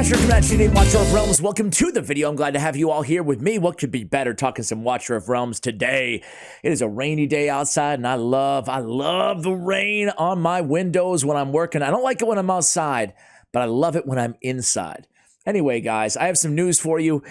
Smasher, coming at you today, Watcher of Realms. Welcome to the video. I'm glad to have you all here with me. What could be better talking some Watcher of Realms today? It is a rainy day outside, and I love the rain on my windows when I'm working. I don't like it when I'm outside, but I love it when I'm inside. Anyway, guys, I have some news for you.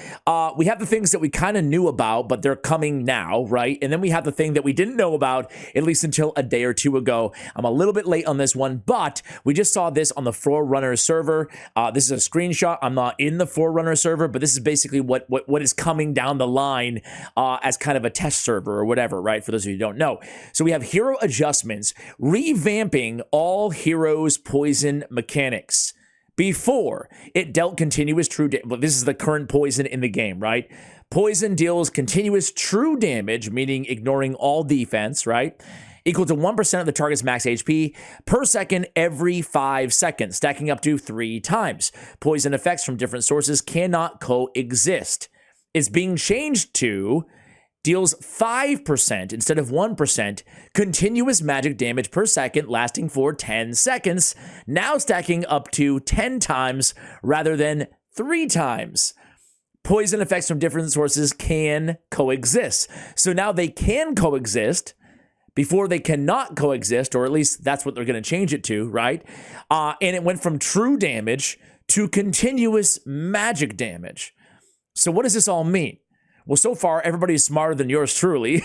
We have the things that we kind of knew about, but they're coming now, right? And then we have the thing that we didn't know about, at least until a day or two ago. I'm a little bit late on this one, but we just saw this on the Forerunner server. This is a screenshot. I'm not in the Forerunner server, but this is basically what is coming down the line as kind of a test server or whatever, right? For those of you who don't know. So we have hero adjustments, revamping all heroes' poison mechanics. Before, it dealt continuous true damage. Well, this is the current poison in the game, right? Poison deals continuous true damage, meaning ignoring all defense, right? Equal to 1% of the target's max HP per second every 5 seconds, stacking up to 3 times. Poison effects from different sources cannot coexist. It's being changed to deals 5% instead of 1% continuous magic damage per second lasting for 10 seconds, now stacking up to 10 times rather than 3 times. Poison effects from different sources can coexist. So now they can coexist. Before they cannot coexist, or at least that's what they're going to change it to, right? And it went from true damage to continuous magic damage. So what does this all mean? Well, so far, everybody is smarter than yours truly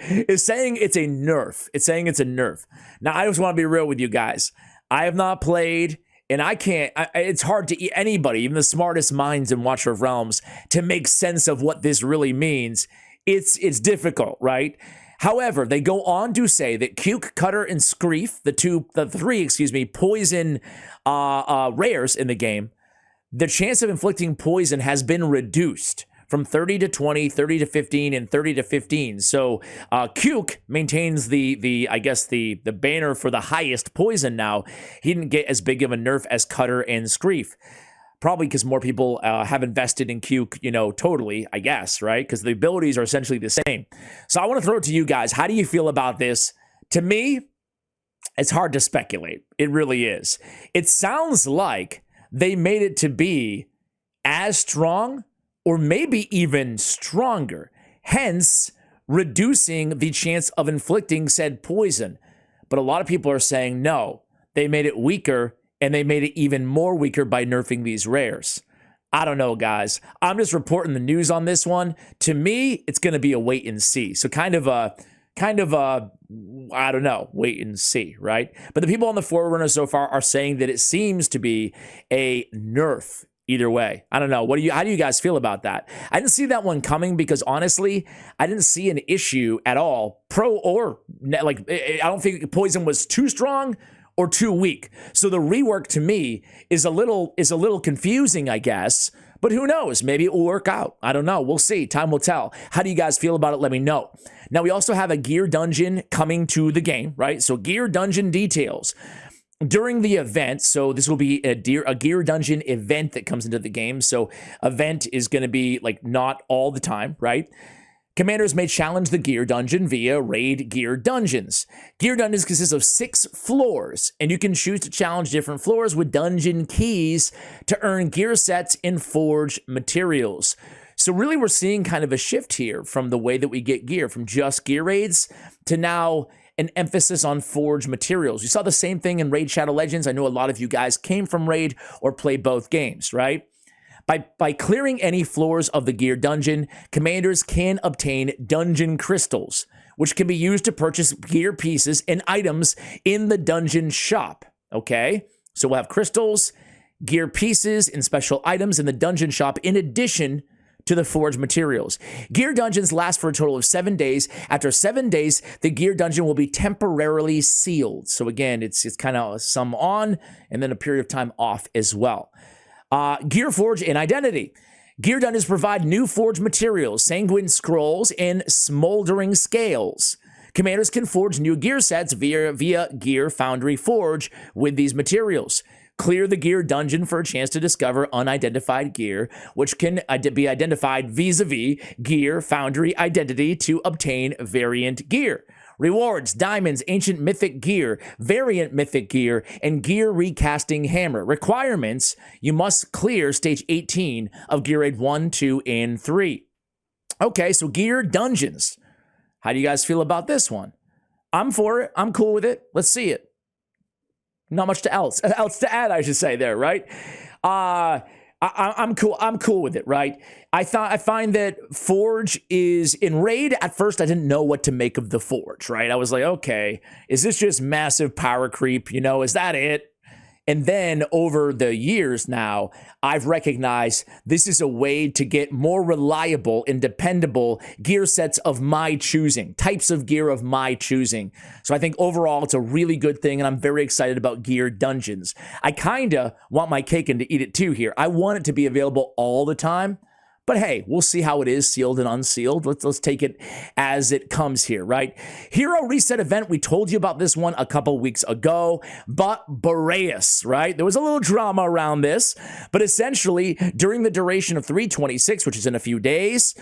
is saying it's a nerf. It's saying it's a nerf. Now, I just want to be real with you guys. I have not played, and I can't. It's hard to anybody, even the smartest minds in Watcher of Realms, to make sense of what this really means. It's difficult, right? However, they go on to say that Cuke, Cutter, and Screef, the three poison rares in the game, the chance of inflicting poison has been reduced from 30 to 20, 30 to 15, and 30 to 15. So Cuke maintains the banner for the highest poison now. He didn't get as big of a nerf as Cutter and Screef. Probably because more people have invested in Cuke, totally, I guess, right? Because the abilities are essentially the same. So I want to throw it to you guys. How do you feel about this? To me, it's hard to speculate. It really is. It sounds like they made it to be as strong or maybe even stronger, hence reducing the chance of inflicting said poison. But a lot of people are saying, no, they made it weaker, and they made it even more weaker by nerfing these rares. I don't know, guys. I'm just reporting the news on this one. To me, it's going to be a wait and see. So kind of a, I don't know, wait and see, right? But the people on the Forerunner so far are saying that it seems to be a nerf. Either way, I don't know. How do you guys feel about that? I didn't see that one coming because honestly, I didn't see an issue at all. Pro or I don't think poison was too strong or too weak. So the rework to me is a little confusing, I guess. But who knows? Maybe it will work out. I don't know. We'll see. Time will tell. How do you guys feel about it? Let me know. Now we also have a gear dungeon coming to the game, right? So gear dungeon details. During the event, so this will be a gear dungeon event that comes into the game. So event is going to be not all the time, right? Commanders may challenge the gear dungeon via raid gear dungeons. Gear dungeons consist of 6 floors, and you can choose to challenge different floors with dungeon keys to earn gear sets and forge materials. So really we're seeing kind of a shift here from the way that we get gear, from just gear raids to now an emphasis on forge materials. You saw the same thing in Raid Shadow Legends. I know a lot of you guys came from Raid or play both games, right? By clearing any floors of the gear dungeon, commanders can obtain dungeon crystals, which can be used to purchase gear pieces and items in the dungeon shop, okay? So we'll have crystals, gear pieces, and special items in the dungeon shop in addition to the forge materials. Gear dungeons last for a total of 7 days. After 7 days, the gear dungeon will be temporarily sealed. So again, it's kind of some on and then a period of time off as well. Gear forge and identity. Gear dungeons provide new forge materials, sanguine scrolls, and smoldering scales. Commanders can forge new gear sets via Gear Foundry Forge with these materials. Clear the gear dungeon for a chance to discover unidentified gear, which can be identified vis-a-vis Gear Foundry Identity to obtain variant gear. Rewards, diamonds, ancient mythic gear, variant mythic gear, and gear recasting hammer. Requirements, you must clear stage 18 of gear raid 1, 2, and 3. Okay, so gear dungeons. How do you guys feel about this one? I'm for it. I'm cool with it. Let's see it. Not much else to add, I should say there, right? I'm cool. I'm cool with it, right? I find that Forge is in raid. At first, I didn't know what to make of the Forge, right? I was like, okay, is this just massive power creep? You know, is that it? And then over the years now, I've recognized this is a way to get more reliable and dependable gear sets of my choosing, types of gear of my choosing. So I think overall it's a really good thing, and I'm very excited about gear dungeons. I kind of want my cake and to eat it too here. I want it to be available all the time. But hey, we'll see how it is sealed and unsealed. Let's take it as it comes here, right? Hero reset event. We told you about this one a couple weeks ago, but Boreas, right? There was a little drama around this, but essentially during the duration of 326, which is in a few days,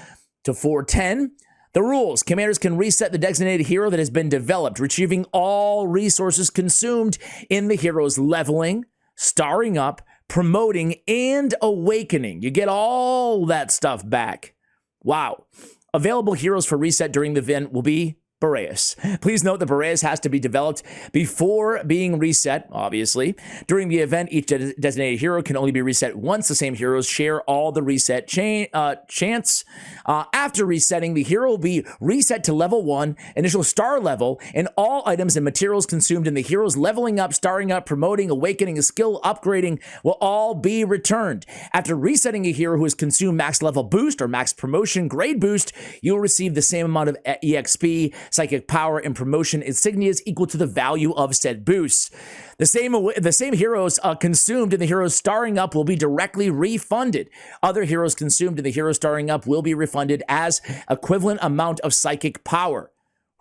to 410, the rules: commanders can reset the designated hero that has been developed, retrieving all resources consumed in the hero's leveling, starring up, promoting, and awakening. You get all that stuff back. Wow. Available heroes for reset during the event will be Boreas. Please note that Boreas has to be developed before being reset, obviously. During the event, each designated hero can only be reset once. The same heroes share all the reset chance. After resetting, the hero will be reset to level 1, initial star level, and all items and materials consumed in the hero's leveling up, starring up, promoting, awakening, and skill upgrading will all be returned. After resetting a hero who has consumed max level boost or max promotion grade boost, you'll receive the same amount of EXP, psychic power, and promotion insignias equal to the value of said boosts. The same heroes consumed in the heroes starring up will be directly refunded. Other heroes consumed in the heroes starring up will be refunded as equivalent amount of psychic power.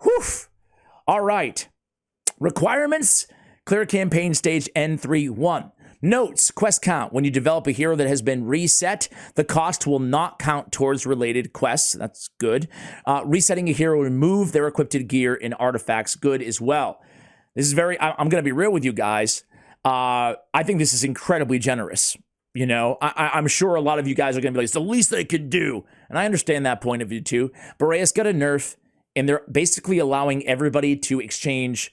Whew. All right. Requirements: clear campaign stage N3-1. Notes: quest count. When you develop a hero that has been reset, the cost will not count towards related quests. That's good. Resetting a hero will remove their equipped gear and artifacts. Good as well. This is I'm going to be real with you guys. I think this is incredibly generous. You know, I'm sure a lot of you guys are going to be like, it's the least they could do. And I understand that point of view too. Boreas got a nerf, and they're basically allowing everybody to exchange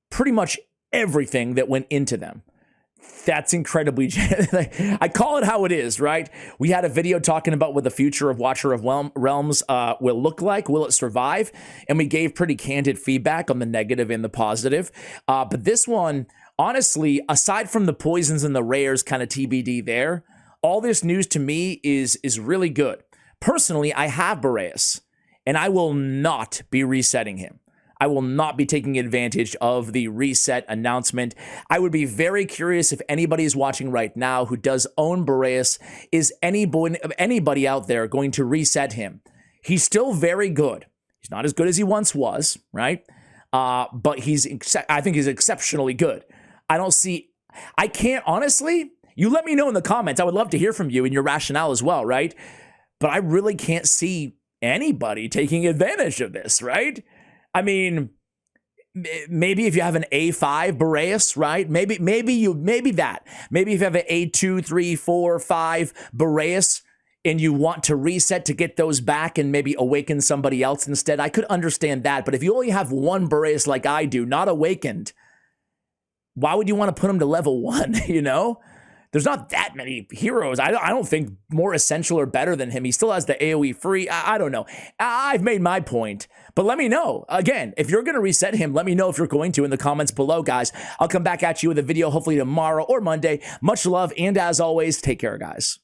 pretty much everything that went into them. That's incredibly, I call it how it is, right? We had a video talking about what the future of Watcher of Realms will look like. Will it survive? And we gave pretty candid feedback on the negative and the positive. But this one, honestly, aside from the poisons and the rares kind of TBD there, all this news to me is really good. Personally, I have Boreas, and I will not be resetting him. I will not be taking advantage of the reset announcement. I would be very curious if anybody is watching right now who does own Boreas. Is anybody out there going to reset him? He's still very good. He's not as good as he once was, right? But I think he's exceptionally good. I can't, honestly, you let me know in the comments. I would love to hear from you and your rationale as well, right? But I really can't see anybody taking advantage of this, right? I mean, maybe if you have an A5 Boreas, right? Maybe that. Maybe if you have an A2, 3, 4, 5 Boreas and you want to reset to get those back and maybe awaken somebody else instead, I could understand that. But if you only have one Boreas like I do, not awakened, why would you want to put him to level 1, you know? There's not that many heroes. I don't think more essential or better than him. He still has the AoE free. I don't know. I've made my point, but let me know. Again, if you're going to reset him, let me know if you're going to in the comments below, guys. I'll come back at you with a video hopefully tomorrow or Monday. Much love, and as always, take care, guys.